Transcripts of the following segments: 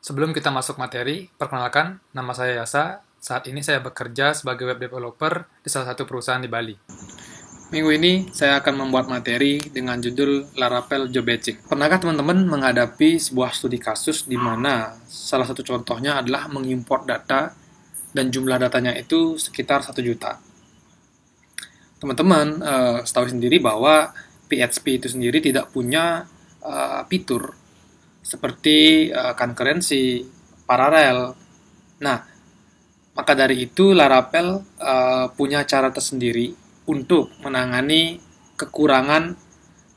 Sebelum kita masuk materi, perkenalkan, nama saya Yasa. Saat ini saya bekerja sebagai web developer di salah satu perusahaan di Bali. Minggu ini saya akan membuat materi dengan judul Laravel Job Batching. Pernahkah teman-teman menghadapi sebuah studi kasus di mana salah satu contohnya adalah mengimport data dan jumlah datanya itu sekitar 1 juta? Teman-teman tahu sendiri bahwa PHP itu sendiri tidak punya fitur seperti concurrency, paralel. Nah, maka dari itu Laravel punya cara tersendiri untuk menangani kekurangan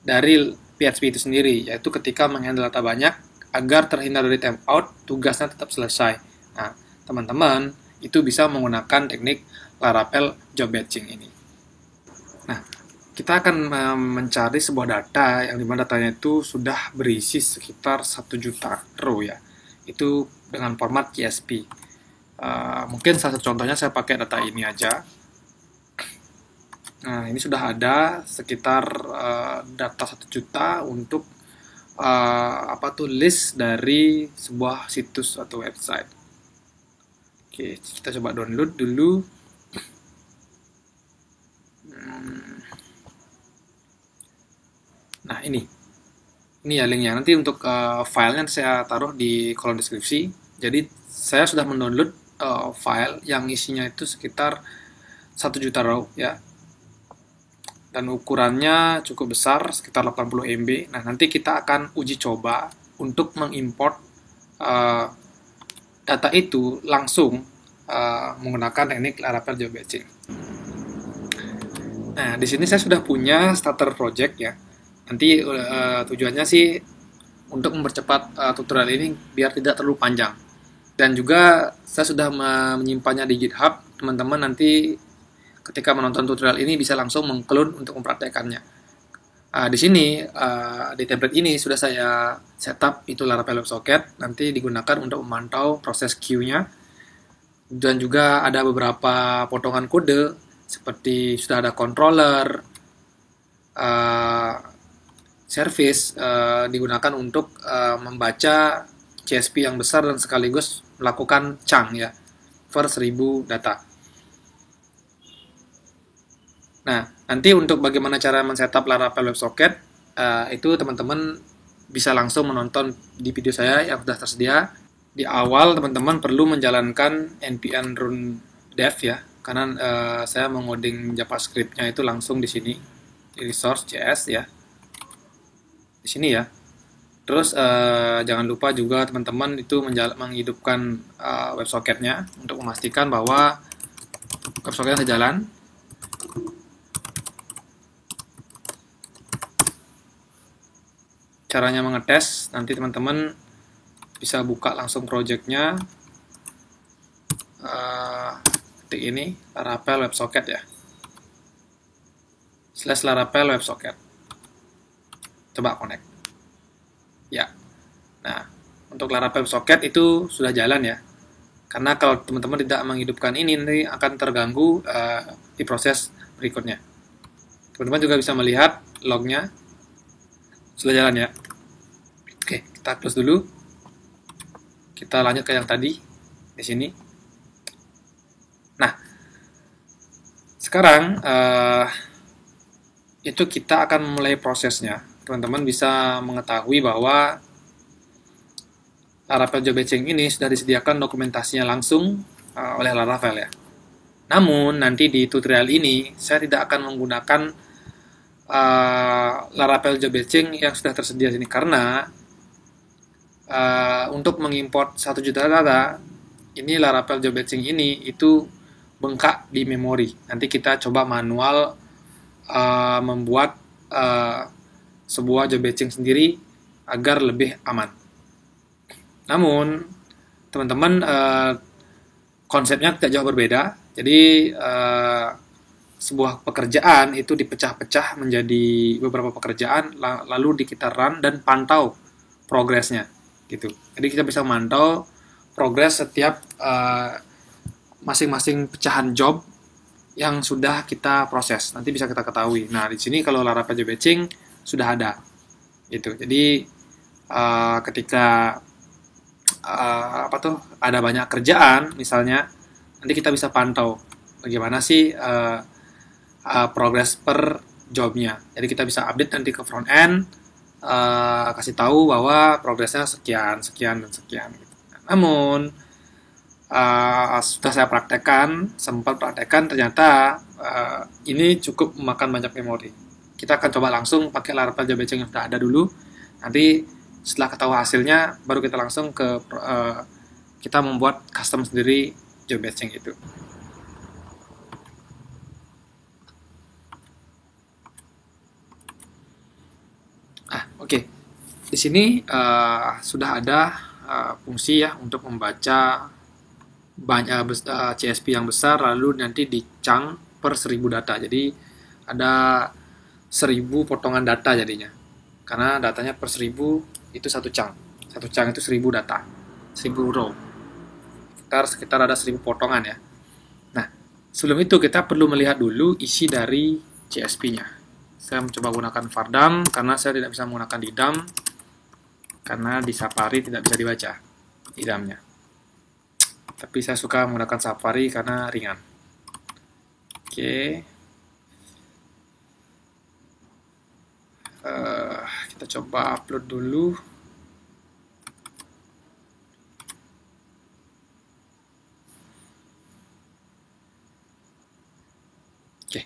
dari PHP itu sendiri, yaitu ketika menghandle data banyak agar terhindar dari timeout, tugasnya tetap selesai. Nah, teman-teman itu bisa menggunakan teknik Laravel Job Batching ini. Nah, kita akan mencari sebuah data yang dimana datanya itu sudah berisi sekitar 1 juta row ya. Itu dengan format JSP. Mungkin salah satu contohnya saya pakai data ini aja. Nah, ini sudah ada sekitar data 1 juta untuk list dari sebuah situs atau website. Oke, kita coba download dulu. Nah, ini ya linknya. Nanti untuk filenya saya taruh di kolom deskripsi. Jadi saya sudah mendownload file yang isinya itu sekitar 1 juta row ya. Dan ukurannya cukup besar, sekitar 80 MB. Nah, nanti kita akan uji coba untuk mengimport data itu langsung menggunakan teknik Laravel Job Batching. Nah, di sini saya sudah punya starter project ya. Nanti tujuannya sih untuk mempercepat tutorial ini biar tidak terlalu panjang. Dan juga saya sudah menyimpannya di GitHub. Teman-teman nanti ketika menonton tutorial ini bisa langsung mengclone untuk mempraktekannya. Di sini di template ini sudah saya setup itu Laravel WebSocket. Nanti digunakan untuk memantau proses queue-nya. Dan juga ada beberapa potongan kode seperti sudah ada controller, service digunakan untuk membaca CSP yang besar dan sekaligus melakukan chunk ya per 1000 data. Nah, nanti untuk bagaimana cara men-setup Laravel WebSocket itu teman-teman bisa langsung menonton di video saya yang sudah tersedia. Di awal teman-teman perlu menjalankan npm run dev ya, karena saya mengoding JavaScript-nya itu langsung di sini di resource.js ya. Di sini ya. Terus jangan lupa juga teman-teman itu menghidupkan WebSocket-nya untuk memastikan bahwa WebSocket-nya sejalan. Caranya mengetes, nanti teman-teman bisa buka langsung project-nya. Ketik ini Laravel WebSocket ya. /Laravel WebSocket. Coba connect. Ya. Nah, untuk Laravel WebSocket itu sudah jalan ya. Karena kalau teman-teman tidak menghidupkan ini nanti akan terganggu di proses berikutnya. Teman-teman juga bisa melihat lognya sudah jalan ya. Oke, kita close dulu. Kita lanjut ke yang tadi di sini. Nah, sekarang itu kita akan mulai prosesnya. Teman-teman bisa mengetahui bahwa Laravel Job Batching ini sudah disediakan dokumentasinya langsung oleh Laravel ya. Namun nanti di tutorial ini saya tidak akan menggunakan Laravel Job Batching yang sudah tersedia sini karena untuk mengimport 1 juta data ini Laravel Job Batching ini itu bengkak di memori. Nanti kita coba manual membuat sebuah job batching sendiri agar lebih aman. Namun teman-teman konsepnya tidak jauh berbeda. Jadi sebuah pekerjaan itu dipecah-pecah menjadi beberapa pekerjaan lalu kita run dan pantau progresnya gitu. Jadi kita bisa memantau progres setiap masing-masing pecahan job yang sudah kita proses. Nanti bisa kita ketahui. Nah, di sini kalau Laravel Job Batching sudah ada gitu. Jadi ketika ada banyak kerjaan misalnya, nanti kita bisa pantau bagaimana sih progres per jobnya. Jadi kita bisa update nanti ke front end, kasih tahu bahwa progresnya sekian, sekian, dan sekian. Gitu. Namun sudah saya praktekkan, sempat praktekkan, ternyata ini cukup memakan banyak memori. Kita akan coba langsung pakai Laravel job batching yang sudah ada dulu. Nanti setelah ketahui hasilnya, baru kita langsung ke kita membuat custom sendiri job batching itu. Oke. Di sini sudah ada fungsi ya untuk membaca banyak CSP yang besar, lalu nanti di chunk per 1000 data. Jadi ada 1000 potongan data jadinya. Karena datanya per 1000 itu satu chunk. Satu chunk itu 1000 data. 1000 row. Sekitar ada 1000 potongan ya. Nah, sebelum itu kita perlu melihat dulu isi dari CSP-nya. Saya mencoba menggunakan var_dum karena saya tidak bisa menggunakan didum karena di Safari tidak bisa dibaca didumnya. Tapi saya suka menggunakan Safari karena ringan. Oke. Kita coba upload dulu. Oke.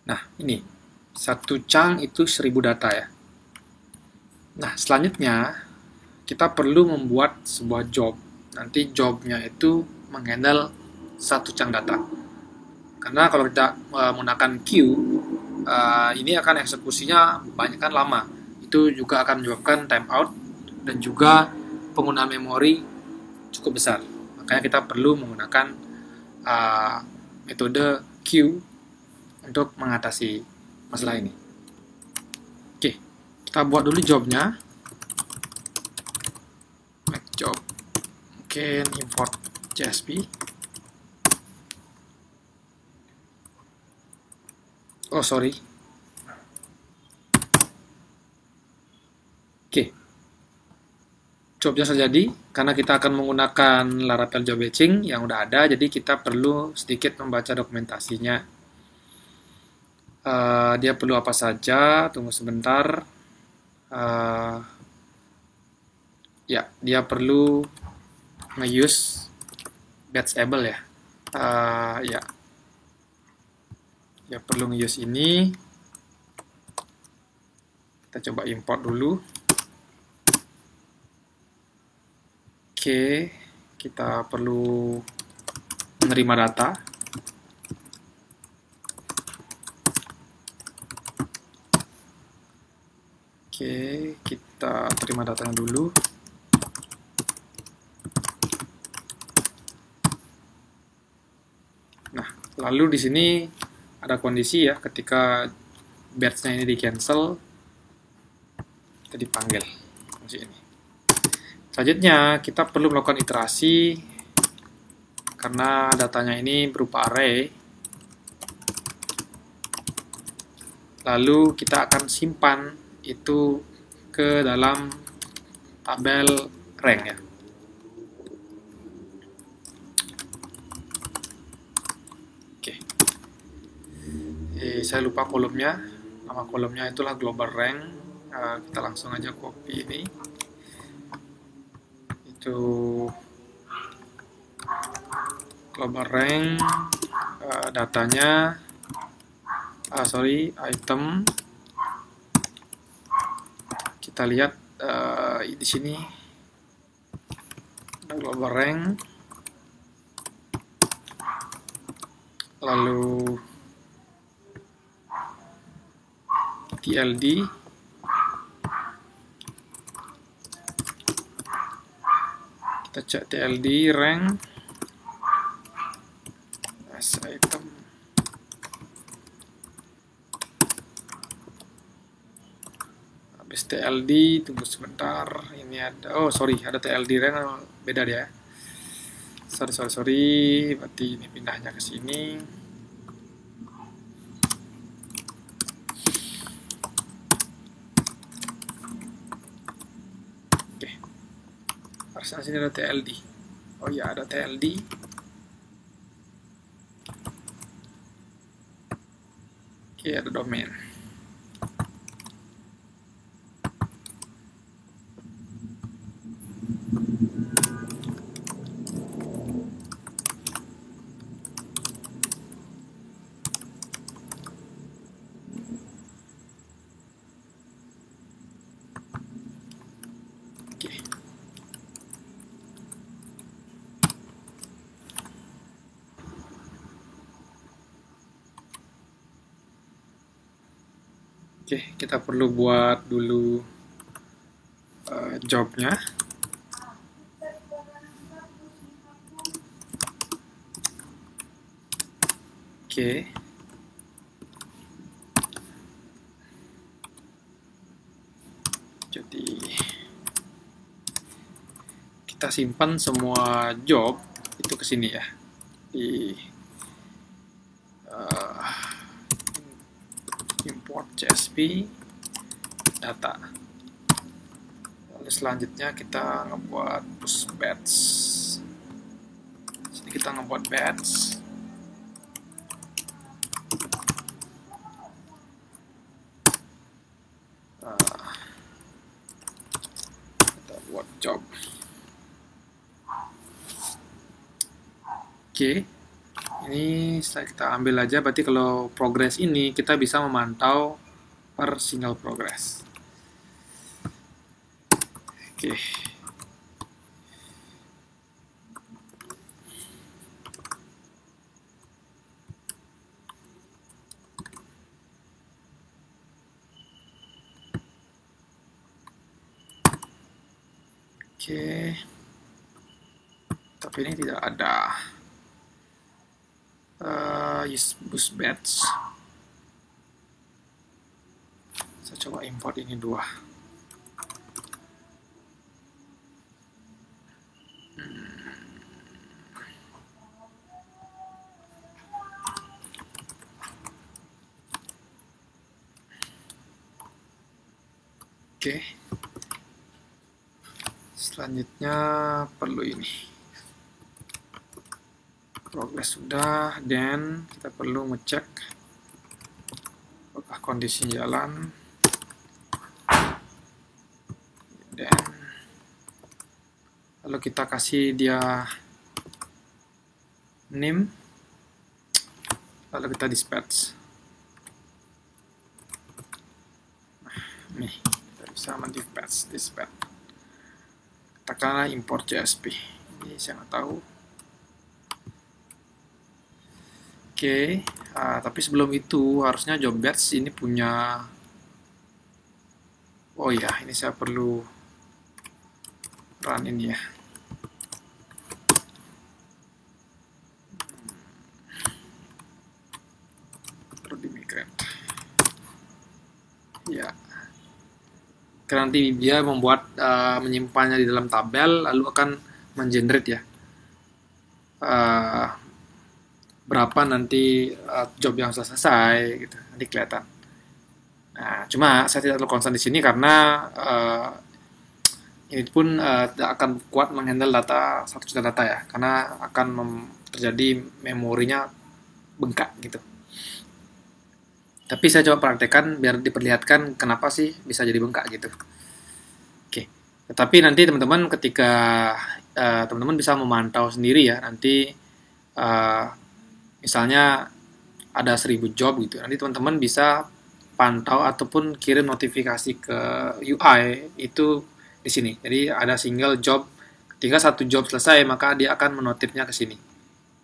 Nah, ini. Satu chunk itu 1000 data ya. Nah, selanjutnya kita perlu membuat sebuah job. Nanti jobnya itu menghandle satu chunk data. Karena kalau kita menggunakan queue, ini akan eksekusinya banyak kan lama. Itu juga akan menyebabkan timeout dan juga penggunaan memori cukup besar. Makanya kita perlu menggunakan metode queue untuk mengatasi masalah ini. Oke, kita buat dulu jobnya. Make job. Mungkin import CSP. Oh, sorry. Oke. Jobnya sudah jadi, karena kita akan menggunakan Laravel job batching yang udah ada, jadi kita perlu sedikit membaca dokumentasinya. Dia perlu apa saja, tunggu sebentar. Ya, dia perlu nge-use batchable ya. Ya. Dia perlu nge-use ini. Kita coba import dulu. Oke, kita perlu menerima data. Oke, kita terima datanya dulu. Nah, lalu di sini ada kondisi ya, ketika batch-nya ini di cancel, kita dipanggil fungsi ini. Selanjutnya, kita perlu melakukan iterasi karena datanya ini berupa array. Lalu kita akan simpan itu ke dalam tabel rank ya. Oke. Saya lupa kolomnya. Nama kolomnya itulah global rank. Kita langsung aja copy ini. Global rank, datanya item. Kita lihat di sini ada global rank, lalu TLD, kita cek TLD rank as item, habis TLD, tunggu sebentar, ini ada, ada TLD rank, beda dia, sorry, berarti ini pindahnya ke sini. Harusnya sini ada TLD. Oh iya, ada TLD. Oke, ada domain. Oke. Oke, kita perlu buat dulu jobnya. Oke. Jadi kita simpan semua job itu ke sini ya. Di import CSV data. Lalu selanjutnya kita ngebuat push batch. Sini kita ngebuat batch. Kita buat job. Oke. Ini kita ambil aja, berarti kalau progress ini kita bisa memantau per single progress. Oke. Oke. Tapi ini tidak ada. Use boost batch. Saya coba import ini dua. Oke. Selanjutnya perlu ini. Progress sudah, dan kita perlu ngecek apakah kondisi jalan. Dan lalu kita kasih dia name, lalu kita dispatch. Nih, kita bisa mendispatch, katakanlah import CSV. Ini saya nggak tahu. Oke, tapi sebelum itu harusnya job batch ini punya. Oh iya, ini saya perlu run ini ya. Perlu di migrate. Ya. Karena nanti dia membuat menyimpannya di dalam tabel, lalu akan mengenerate ya. Berapa nanti job yang selesai gitu, nanti kelihatan. Nah, cuma saya tidak terlalu concern di sini karena ini pun tidak akan kuat menghandle data 1 juta data ya, karena akan terjadi memorinya bengkak gitu. Tapi saya coba praktekkan biar diperlihatkan kenapa sih bisa jadi bengkak gitu. Oke, tetapi nanti teman-teman ketika teman-teman bisa memantau sendiri ya, nanti misalnya ada 1000 job gitu, nanti teman-teman bisa pantau ataupun kirim notifikasi ke UI itu di sini. Jadi ada single job, ketika satu job selesai maka dia akan menotifnya ke sini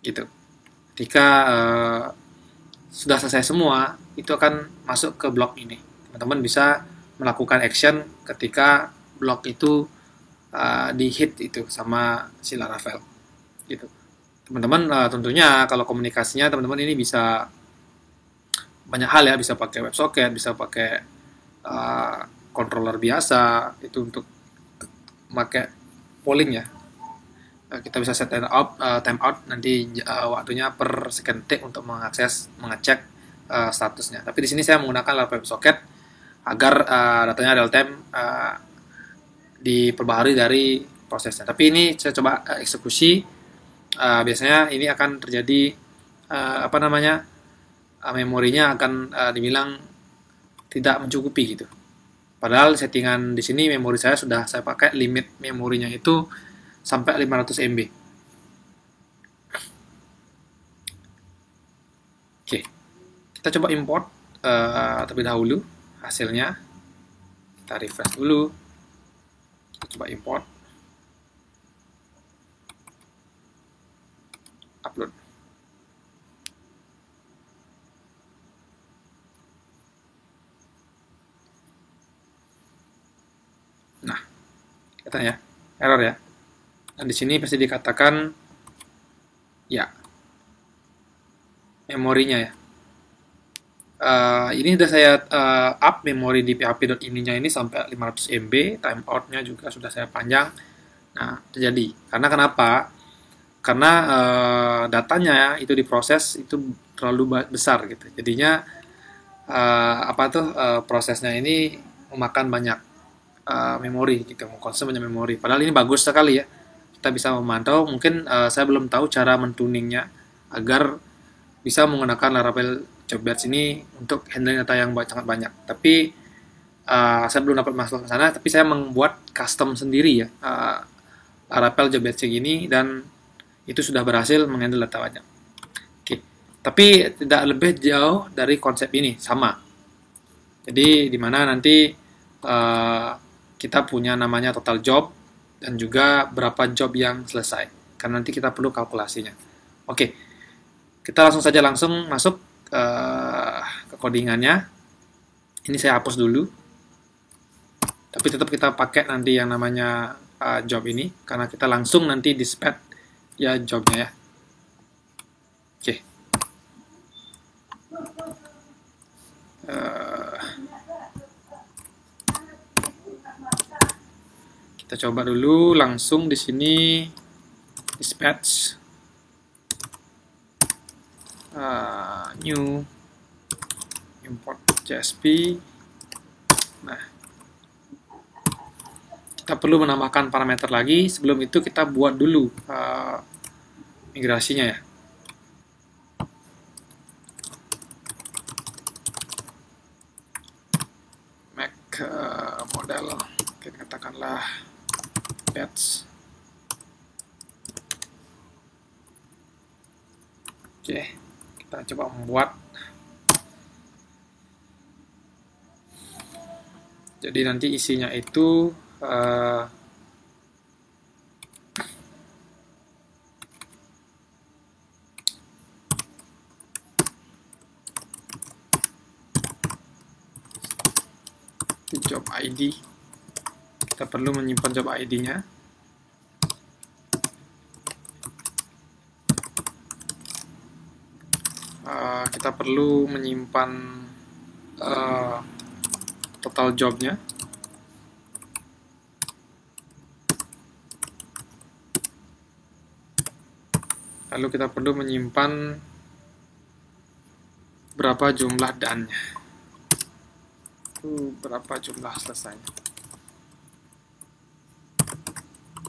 gitu. Ketika sudah selesai semua, itu akan masuk ke blok ini. Teman-teman bisa melakukan action ketika blok itu di hit itu sama si Laravel gitu. Teman-teman tentunya kalau komunikasinya teman-teman ini bisa banyak hal ya, bisa pakai WebSocket, bisa pakai controller biasa itu untuk pakai polling ya. Kita bisa set timeout nanti waktunya per second tick untuk mengecek statusnya. Tapi di sini saya menggunakan WebSocket agar datanya real time diperbaharui dari prosesnya. Tapi ini saya coba eksekusi. Biasanya ini akan terjadi memorinya akan dibilang tidak mencukupi gitu. Padahal settingan di sini memori saya sudah saya pakai limit memorinya itu sampai 500 MB. Oke, kita coba import terlebih dahulu hasilnya. Kita refresh dulu. Kita coba import. Upload. Nah, kelihatan ya, error ya. Dan di sini pasti dikatakan ya memorinya ya. Ini sudah saya up memori di php.ini-nya ini sampai 500 MB, timeout-nya juga sudah saya panjang. Nah, terjadi. Karena kenapa? Karena datanya itu diproses itu terlalu besar gitu. Jadinya prosesnya ini memakan banyak memori gitu, mengkonsumsi banyak memori. Padahal ini bagus sekali ya. Kita bisa memantau. Mungkin saya belum tahu cara mentuningnya agar bisa menggunakan Laravel Job Batch ini untuk handling data yang sangat banyak. Tapi saya belum dapat masuk ke sana. Tapi saya membuat custom sendiri ya Laravel Job Batch ini, dan itu sudah berhasil menghandle data banyak. Oke. Tapi tidak lebih jauh dari konsep ini, sama. Jadi di mana nanti kita punya namanya total job dan juga berapa job yang selesai. Karena nanti kita perlu kalkulasinya. Oke. Kita langsung saja masuk ke codingannya. Ini saya hapus dulu. Tapi tetap kita pakai nanti yang namanya job ini karena kita langsung nanti dispatch ya jobnya ya. Oke. Kita coba dulu langsung di sini dispatch new import JSP. Nah, kita perlu menambahkan parameter lagi. Sebelum itu kita buat dulu migrasinya ya. Make model, kita katakanlah batch. Oke, kita coba membuat. Jadi nanti isinya itu job ID. Kita perlu menyimpan job ID-nya. Kita perlu menyimpan total jobnya. Lalu kita perlu menyimpan berapa jumlah dan-nya. Berapa jumlah selesainya.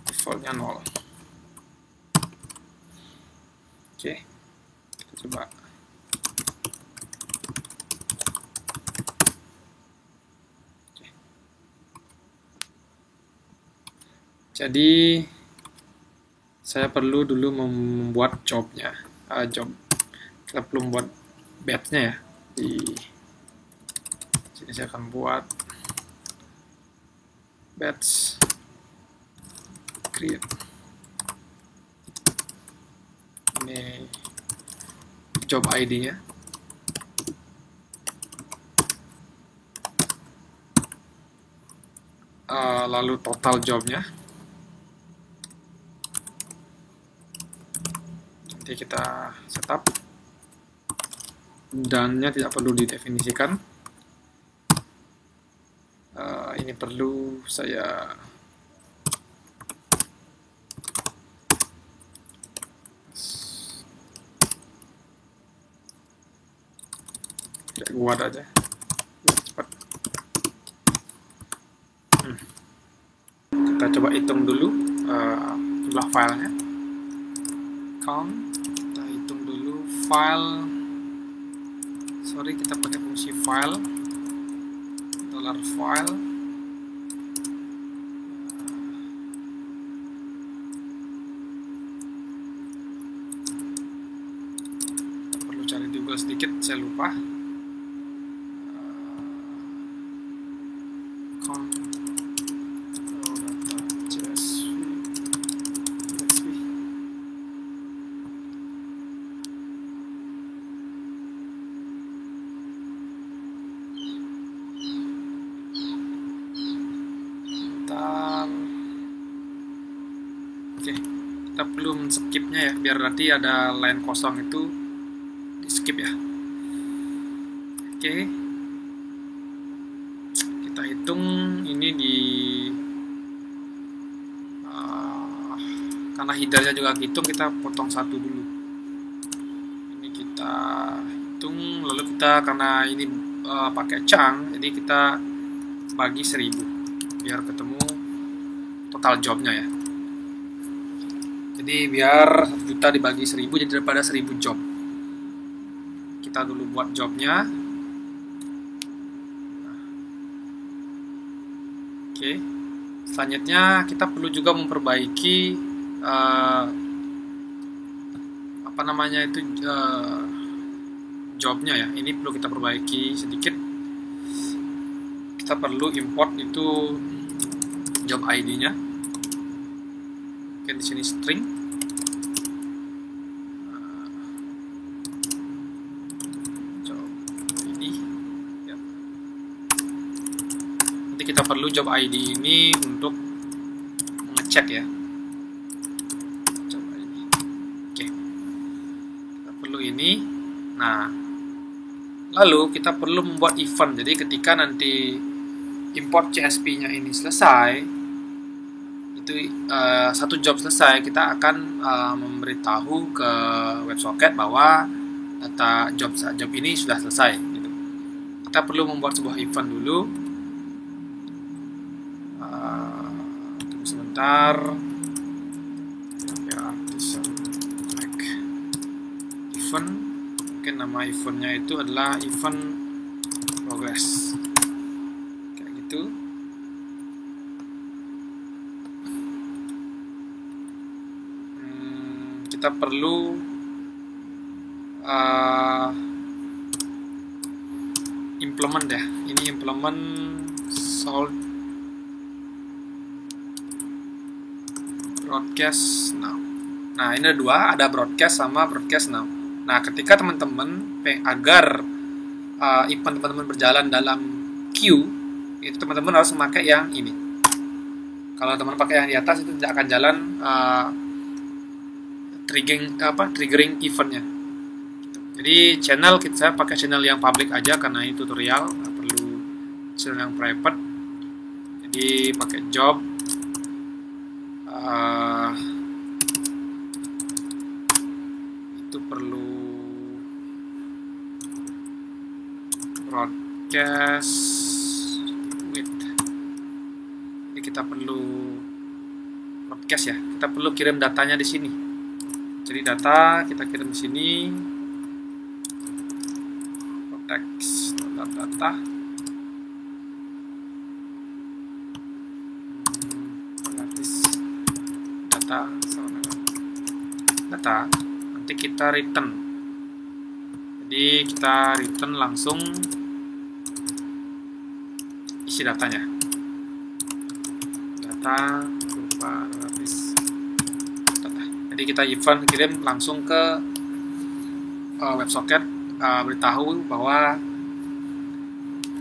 Defaultnya 0. Oke, kita coba. Jadi saya perlu dulu membuat jobnya, kita perlu membuat batch-nya ya. Di sini saya akan buat batch create. Ini job ID-nya. Lalu total jobnya. Nanti kita setup. Dan-nya tidak perlu didefinisikan. Ini perlu saya buat aja cepat. Kita coba hitung dulu. jumlah filenya. Count, kita hitung dulu file. Sorry, kita pakai fungsi file, $file. Perlu cari di Google sedikit, saya lupa. Oke, kita perlu skipnya ya, biar nanti ada line kosong itu di skip ya. Oke, kita hitung ini di karena headernya juga hitung, kita potong satu dulu. Ini kita hitung, lalu kita karena ini pakai chunk, jadi kita bagi 1000 biar ketemu total jobnya ya. Jadi biar 1 juta dibagi 1000 jadi daripada 1000 job. Kita dulu buat jobnya. Oke. Selanjutnya kita perlu juga memperbaiki jobnya ya. Ini perlu kita perbaiki sedikit. Kita perlu import itu job ID-nya. Oke, di sini string. Job ID. Ya. Nanti kita perlu job ID ini untuk mengecek ya. Job ID. Oke. Kita perlu ini. Nah, lalu kita perlu membuat event. Jadi ketika nanti import CSP-nya ini selesai, itu satu job selesai, kita akan memberitahu ke WebSocket bahwa data job ini sudah selesai gitu. Kita perlu membuat sebuah event dulu. Tunggu sebentar ya, event, mungkin nama eventnya itu adalah event progress kayak gitu. Kita perlu implement ya. Ini implement solve broadcast now. Nah, ini ada dua, ada broadcast sama broadcast now. Nah, ketika teman-teman agar event teman-teman berjalan dalam queue, itu teman-teman harus memakai yang ini. Kalau teman pakai yang di atas itu tidak akan jalan triggering eventnya. Jadi channel saya pakai channel yang public aja karena ini tutorial, nggak perlu channel yang private. Jadi pakai job itu perlu broadcast with. Jadi kita perlu broadcast ya. Kita perlu kirim datanya di sini. Jadi data kita kirim di sini, text data, data, nanti kita return. Jadi kita return langsung isi datanya. Data berupa database. Jadi kita event kirim langsung ke WebSocket, beritahu bahwa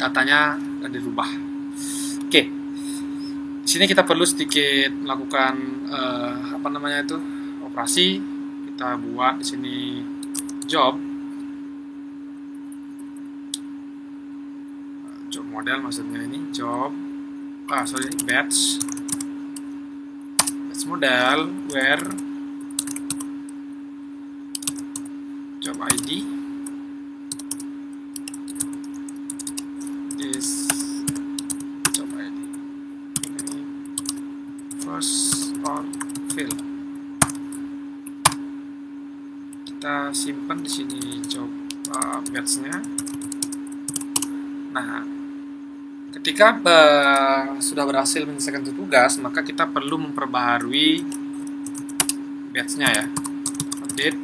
datanya sudah dirubah. Oke, di sini kita perlu sedikit melakukan operasi. Kita buat di sini job model, maksudnya ini job batch model where job ID is job ID. First or kita simpan di sini job batch-nya. Nah, ketika sudah berhasil menyelesaikan tugas, maka kita perlu memperbaharui batch-nya ya. Update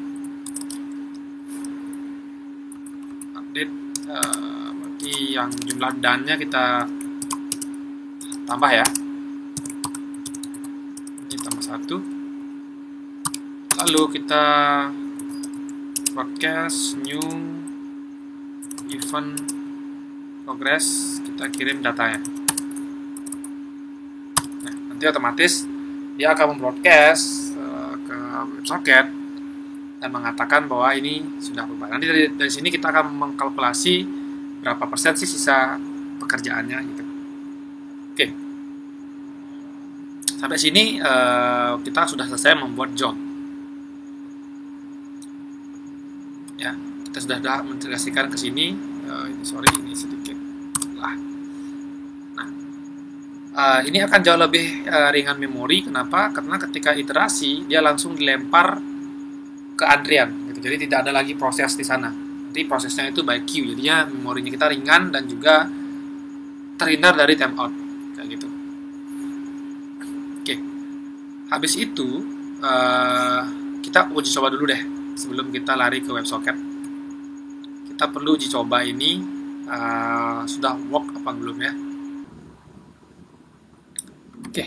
bagi yang jumlah dan-nya kita tambah ya. Ini tambah 1. Lalu kita broadcast new event progress, kita kirim datanya. Nah, nanti otomatis dia akan membroadcast ke WebSocket dan mengatakan bahwa ini sudah berubah. Nanti dari sini kita akan mengkalkulasi berapa persen sih sisa pekerjaannya gitu. Oke. Sampai sini kita sudah selesai membuat job. Ya, kita sudah mengintegrasikan ke sini. Ini sedikit lah. Nah, ini akan jauh lebih ringan memori. Kenapa? Karena ketika iterasi dia langsung dilempar ke antrian. Gitu. Jadi tidak ada lagi proses di sana. Nanti prosesnya itu by queue. Jadinya memorinya kita ringan dan juga terhindar dari timeout. Kayak gitu. Oke. Habis itu kita uji coba dulu deh sebelum kita lari ke WebSocket. Kita perlu uji coba ini sudah work apa belum ya. Oke,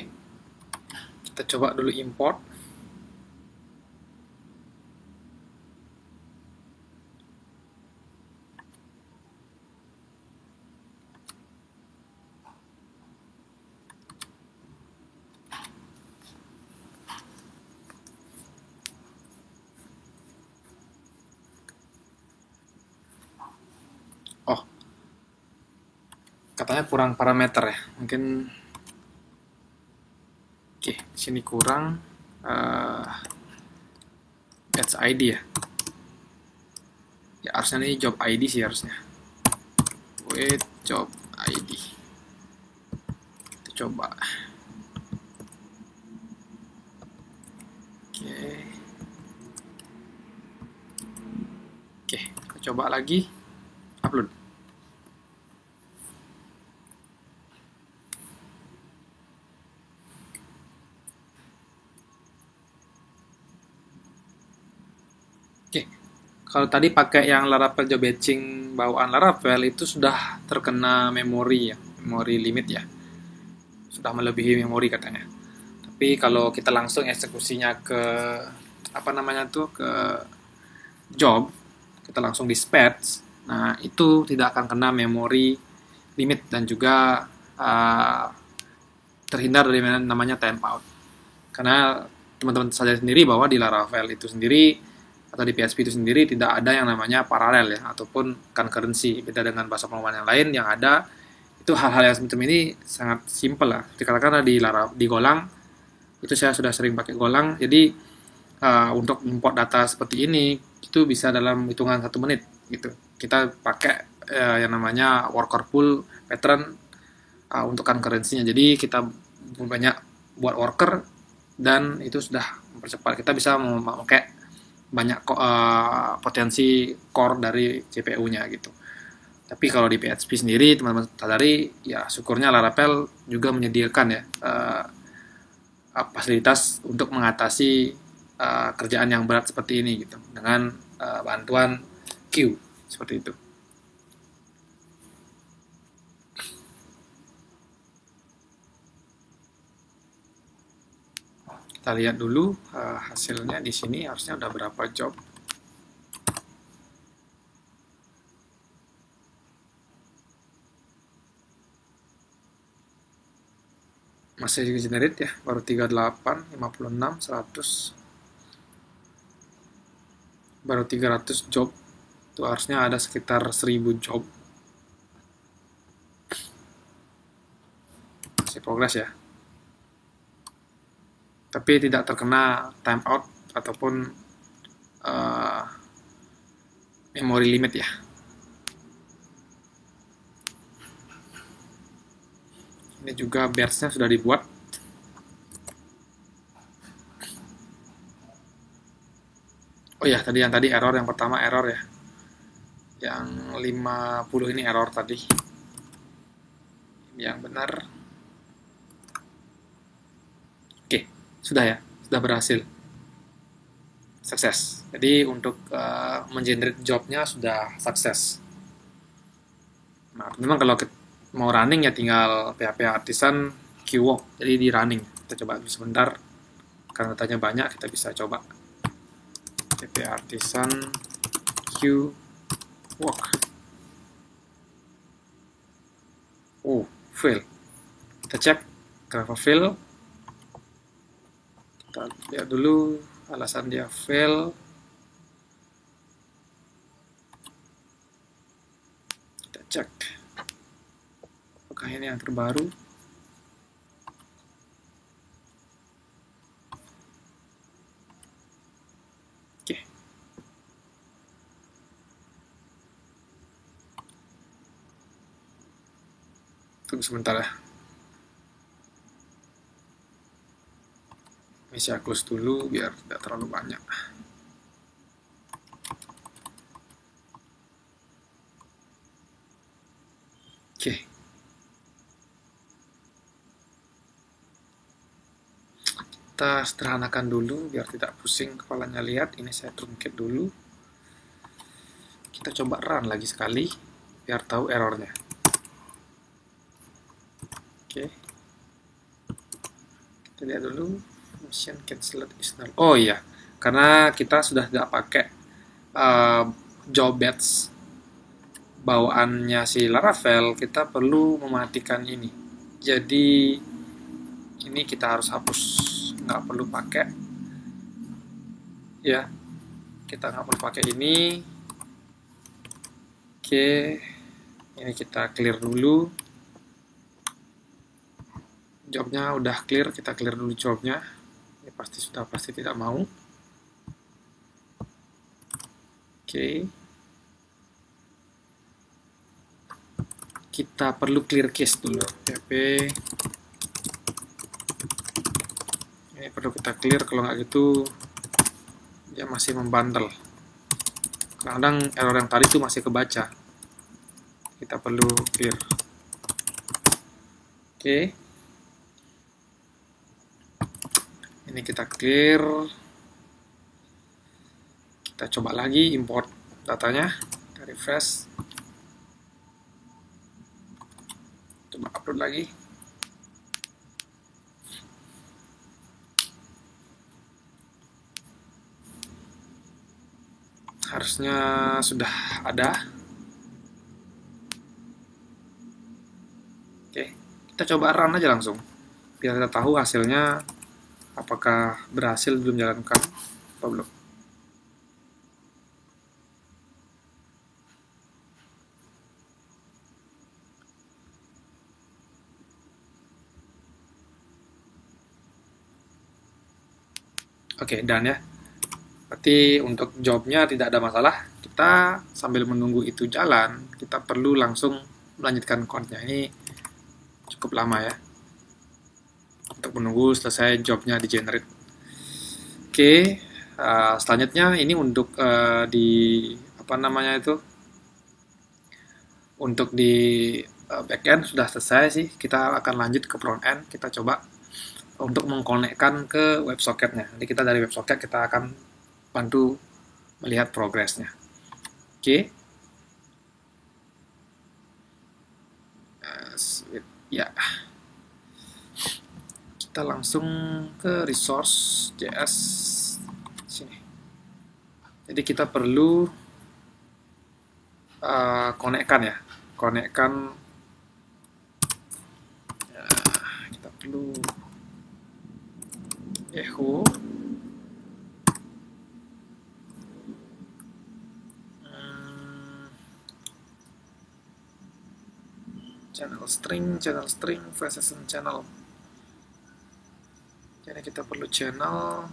kita coba dulu import. Oh, katanya kurang parameter ya. Mungkin oke, sini kurang batch ID ya. Ya harusnya ini job ID sih harusnya. Wait, job ID. Kita coba. Oke, kita coba lagi. Upload. Oke, kalau tadi pakai yang Laravel job batching bawaan Laravel itu sudah terkena memori ya, memori limit ya, sudah melebihi memori katanya. Tapi kalau kita langsung eksekusinya ke apa namanya tuh ke job, kita langsung dispatch, nah itu tidak akan kena memori limit dan juga terhindar dari namanya timeout. Karena teman-teman sadar sendiri bahwa di Laravel itu sendiri atau di PHP itu sendiri tidak ada yang namanya paralel ya ataupun concurrency. Beda dengan bahasa pemrograman yang lain yang ada itu hal-hal yang semacam ini sangat simpel lah. Dikatakan di Golang itu saya sudah sering pakai Golang. Jadi untuk import data seperti ini itu bisa dalam hitungan 1 menit gitu. Kita pakai yang namanya worker pool pattern untuk concurrency-nya. Jadi kita banyak buat worker dan itu sudah mempercepat. Kita bisa memakai banyak potensi core dari CPU-nya gitu. Tapi kalau di PHP sendiri teman-teman sadari ya syukurnya Laravel juga menyediakan ya fasilitas untuk mengatasi kerjaan yang berat seperti ini gitu dengan bantuan queue seperti itu. Kita lihat dulu hasilnya di sini harusnya udah berapa job. Masih generate ya, baru 38, 56, 100. Baru 300 job. Itu harusnya ada sekitar 1000 job. Masih progress ya. Tapi tidak terkena timeout ataupun memory limit ya. Ini juga batch-nya sudah dibuat. Oh ya, tadi error yang pertama error ya. Yang 50 ini error tadi. Yang benar. Oke, sudah ya. Sudah berhasil. Sukses. Jadi untuk mengenerate jobnya sudah sukses. Nah, memang kalau mau running ya tinggal PHP Artisan Qwalk. Jadi di running. Kita coba dulu sebentar. Karena datanya banyak, kita bisa coba. PHP Artisan Qwalk. Oh, fail. Kita cek kenapa fail. Kita lihat dulu alasan dia fail. Kita cek apakah ini yang terbaru. Oke. Tunggu sebentar ya. Ini saya close dulu biar tidak terlalu banyak. Oke. Kita sederhanakan dulu biar tidak pusing kepalanya lihat. Ini saya trunket dulu. Kita coba run lagi sekali biar tahu errornya. Oke. Kita lihat dulu. Mission cancelled is null. Oh iya, karena kita sudah tidak pakai job batch bawaannya si Laravel, kita perlu mematikan ini. Jadi ini kita harus hapus, nggak perlu pakai. Ya, kita nggak perlu pakai ini. Oke, ini kita clear dulu. Jobnya udah clear, kita clear dulu jobnya. Ini pasti tidak mau. Oke. Kita perlu clear cache dulu. PHP. Ini perlu kita clear, kalau nggak gitu dia masih membandel. Kadang error yang tadi itu masih kebaca. Kita perlu clear. Oke. Ini kita clear. Kita coba lagi import datanya. Kita refresh. Coba upload lagi. Harusnya sudah ada. Oke, kita coba run aja langsung. Biar kita tahu hasilnya apakah berhasil belum jalankan atau belum. Oke, dan ya. Berarti untuk jobnya tidak ada masalah. Kita sambil menunggu itu jalan, kita perlu langsung melanjutkan code-nya. Ini cukup lama ya. Untuk menunggu selesai jobnya di generate. Oke, selanjutnya ini untuk di apa namanya itu? Untuk di backend sudah selesai sih. Kita akan lanjut ke front end. Kita coba untuk mengkonekkan ke WebSocket-nya. Nanti kita dari WebSocket kita akan bantu melihat progresnya. Oke. Ya. Kita langsung ke resource.js sini. Jadi kita perlu konekkan ya. Konekkan kita perlu echo channel string versus channel. Jadi kita perlu channel.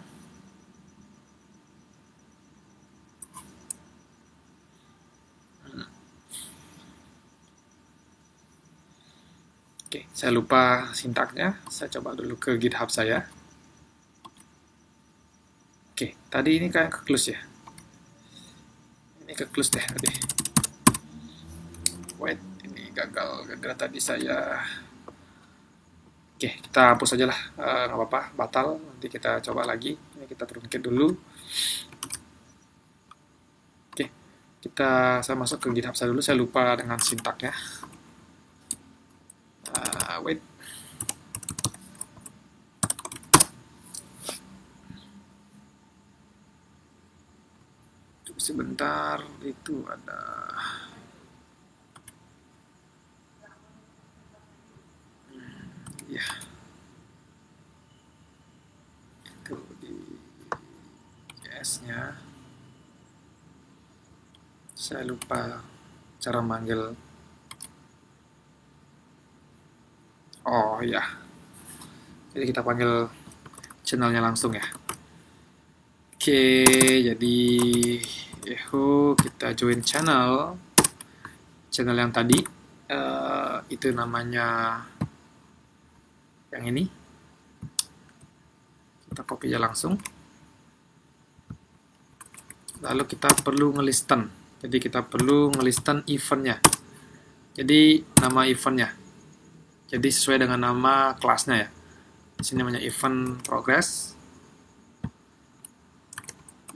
Oke, saya lupa sintaknya. Saya coba dulu ke GitHub saya. Oke, tadi ini kayak ke close ya. ke close deh tadi. Wait, ini gagal tadi saya. Oke, kita hapus aja lah, nggak apa-apa, batal. Nanti kita coba lagi. Ini kita truncate dulu. Oke, saya masuk ke GitHub saya dulu. Saya lupa dengan sintaknya. Wait. Tunggu sebentar, itu ada. Ya. Itu di JS-nya. Saya lupa cara manggil. Oh ya. Jadi kita panggil channelnya langsung ya. Oke, jadi kita join channel yang tadi. Itu namanya yang ini. Kita copy aja langsung. Lalu kita perlu ngelisten. Jadi kita perlu ngelisten eventnya. Jadi nama eventnya. Jadi sesuai dengan nama kelasnya ya. Di sini namanya event progress.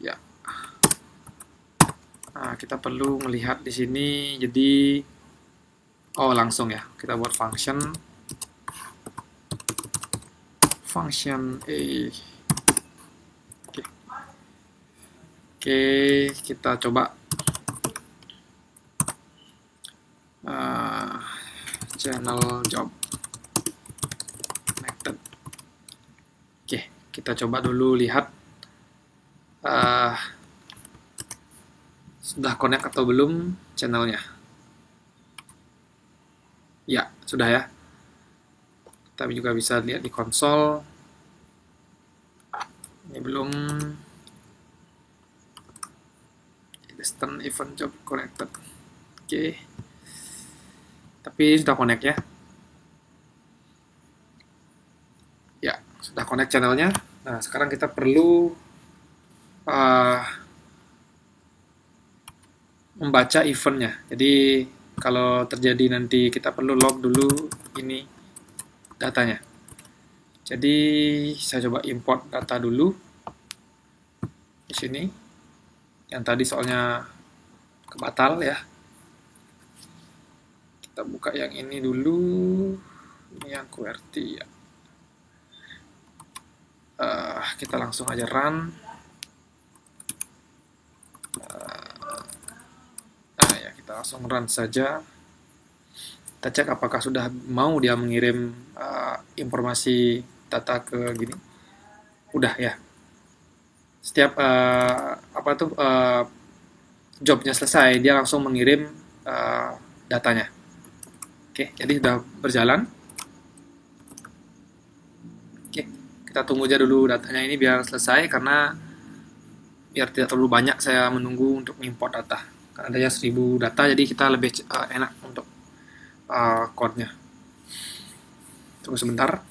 Ya. Nah, kita perlu melihat di sini. Jadi langsung ya. Kita buat function A. Oke, kita coba channel job connected. Oke, kita coba dulu lihat sudah connect atau belum channelnya. Ya, sudah ya. Tapi juga bisa lihat di konsol. Ini belum. Distant event job connected. Oke. Tapi sudah connect ya. Ya, sudah connect channelnya. Nah, sekarang kita perlu membaca eventnya. Jadi kalau terjadi nanti kita perlu log dulu ini datanya. Jadi saya coba import data dulu di sini. Yang tadi soalnya kebatal ya. Kita buka yang ini dulu. Ini yang QWERTY ya. Kita langsung aja run. Ya kita langsung run saja. Kita cek apakah sudah mau dia mengirim informasi data ke gini. Udah ya. Setiap jobnya selesai, dia langsung mengirim datanya. Oke, jadi sudah berjalan. Oke, kita tunggu aja dulu datanya ini biar selesai, karena biar tidak terlalu banyak saya menunggu untuk import data. Karena adanya 1000 data, jadi kita lebih enak untuk code-nya. Tunggu sebentar.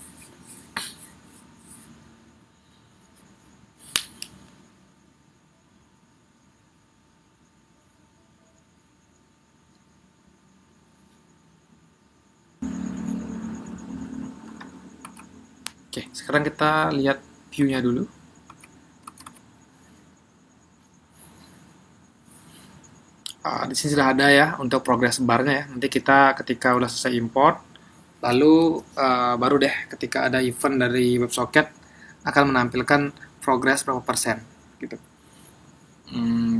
Oke, sekarang kita lihat view-nya dulu. Di sini sudah ada ya untuk progress bar-nya ya. Nanti kita ketika udah selesai import, lalu baru deh ketika ada event dari WebSocket akan menampilkan progress berapa persen gitu.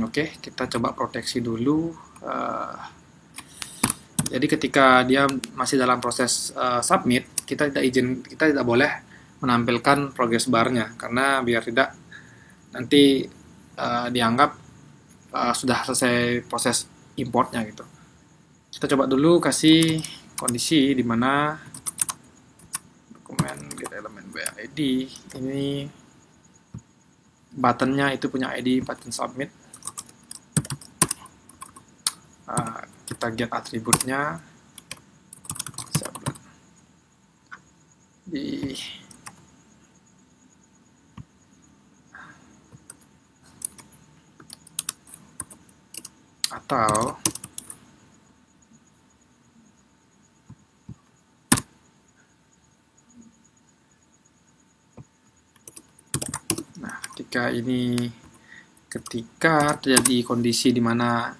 Oke, kita coba proteksi dulu. Jadi ketika dia masih dalam proses submit, kita tidak boleh menampilkan progress bar-nya, karena biar tidak nanti dianggap sudah selesai proses importnya gitu. Kita coba dulu kasih kondisi di mana dokumen get element by ID ini buttonnya itu punya ID button submit. Kita get atributnya di atau ketika terjadi kondisi di mana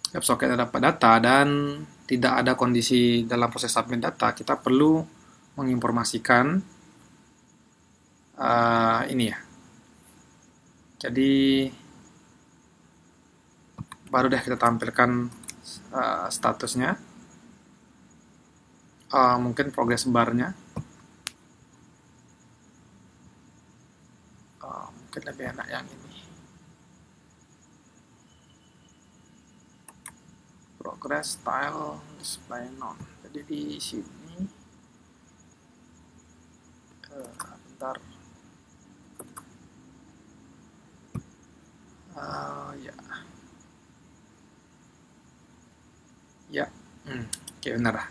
WebSocket dapat data dan tidak ada kondisi dalam proses submit data, kita perlu menginformasikan ini ya. Jadi baru deh kita tampilkan statusnya, mungkin progress bar-nya. Mungkin lebih enak yang ini. Progress style display none. Jadi di sini bentar. Oke, benar lah.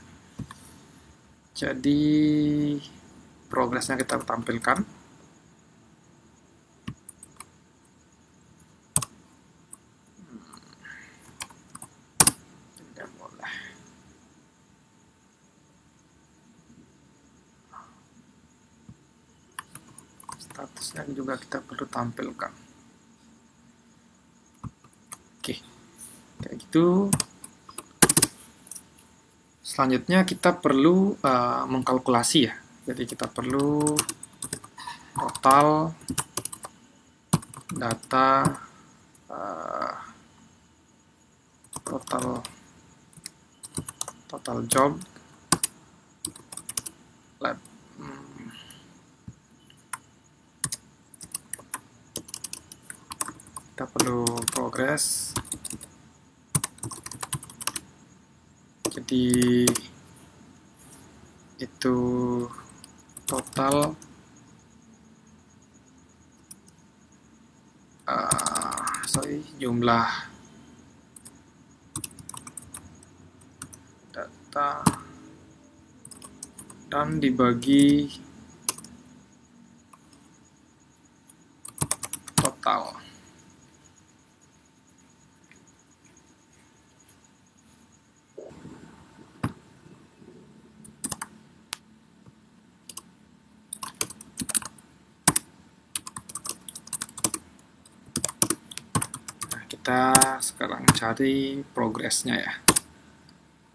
Jadi progresnya kita tampilkan. Tidak boleh. Statusnya juga kita perlu tampilkan. Oke, kayak gitu. Selanjutnya kita perlu mengkalkulasi ya. Jadi kita perlu total data, total job lab. Kita perlu progress. Jadi itu total jumlah data dan dibagi total. Kita sekarang cari progresnya ya.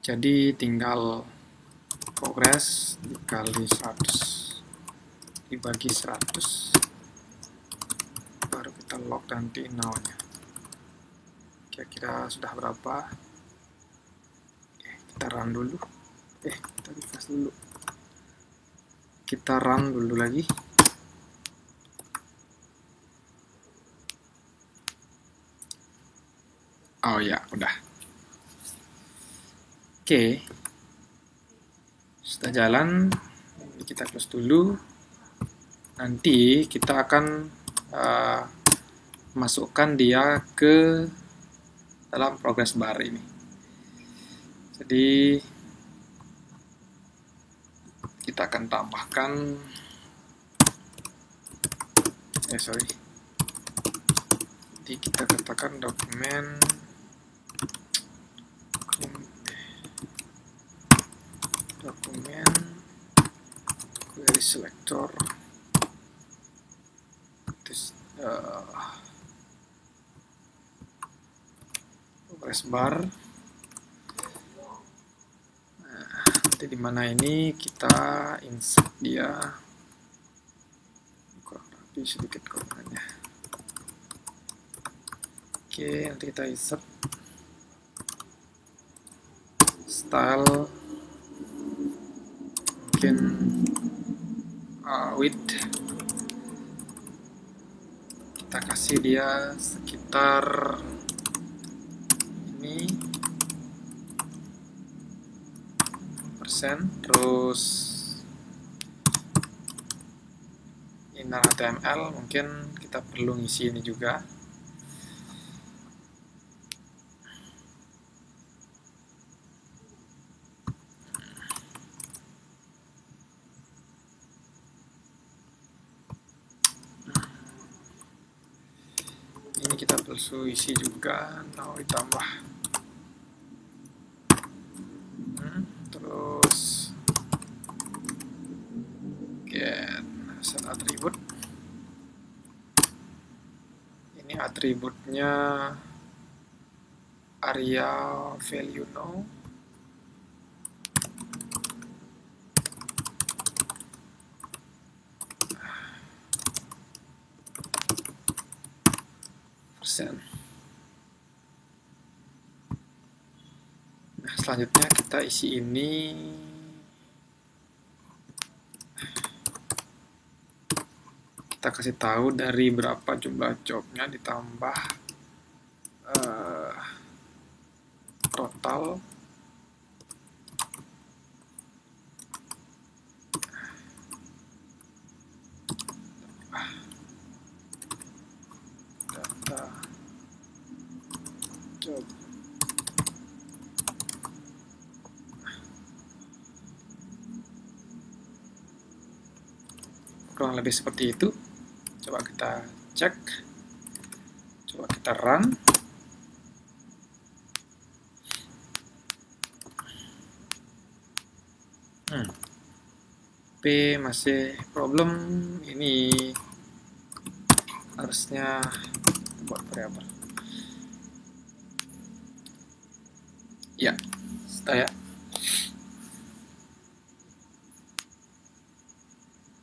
Jadi tinggal progress dikali 100 dibagi 100, baru kita log nanti now-nya. Kira-kira sudah berapa? Kita run dulu. Kita refresh dulu. Kita run dulu lagi. Oh ya, udah. Oke. Sudah jalan. Kita close dulu. Nanti kita akan masukkan dia ke dalam progress bar ini. Jadi kita akan tambahkan jadi kita katakan dokumen query selector progress bar. Nanti di mana ini kita insert dia, kurang rapi sedikit komennya. Oke, nanti kita insert style, mungkin width kita kasih dia sekitar ini persen, terus inner HTML mungkin kita perlu ngisi ini juga. ini kita perlu isi juga, mau ditambah. Terus get set atribut. Ini atributnya area value no. Nah, selanjutnya kita isi ini. Kita kasih tahu dari berapa jumlah jobnya ditambah total data job. Kurang lebih seperti itu. Coba kita cek, coba kita run. Tapi masih problem. Ini harusnya buat variabel. Ya, sudah ya.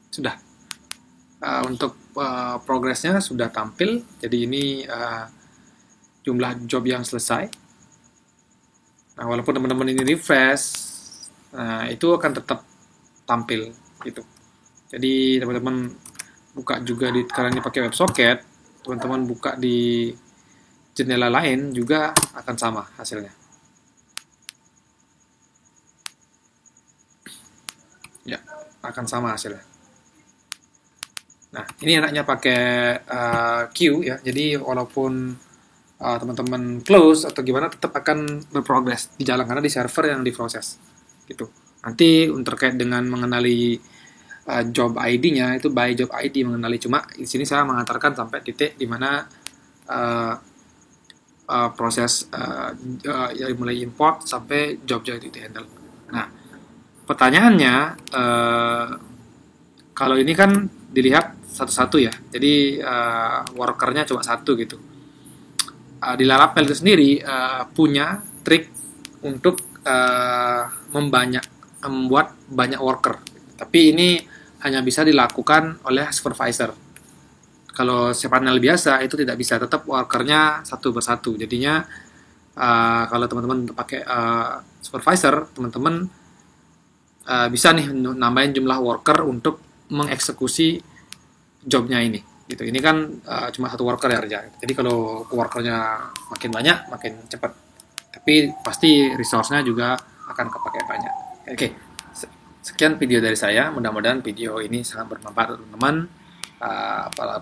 Sudah. Untuk progresnya sudah tampil. Jadi ini jumlah job yang selesai. Nah, walaupun teman-teman ini refresh, itu akan tetap tampil gitu. Jadi teman-teman buka juga karena ini pakai WebSocket, teman-teman buka di jendela lain juga akan sama hasilnya. Ya, akan sama hasilnya. Nah, ini enaknya pakai queue ya. Jadi walaupun teman-teman close atau gimana tetap akan berprogres di jalan karena di server yang diproses gitu. Nanti terkait dengan mengenali job ID-nya itu by job ID mengenali, cuma di sini saya mengantarkan sampai titik di mana proses yang mulai import sampai job-job itu di-handle. Nah, pertanyaannya kalau ini kan dilihat satu-satu ya. Jadi workernya cuma satu gitu. Di Laravel itu sendiri punya trik untuk membuat banyak worker. Tapi ini hanya bisa dilakukan oleh supervisor. Kalau cPanel biasa itu tidak bisa, tetap workernya satu persatu. Jadinya kalau teman-teman pakai supervisor, teman-teman bisa nih nambahin jumlah worker untuk mengeksekusi jobnya ini. Gitu. Ini kan cuma satu worker ya kerja. Jadi kalau workernya makin banyak, makin cepat. Tapi pasti resource-nya juga akan kepake banyak. Oke, sekian video dari saya. Mudah-mudahan video ini sangat bermanfaat untuk teman-teman.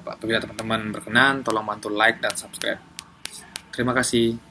Apabila teman-teman berkenan, tolong bantu like dan subscribe. Terima kasih.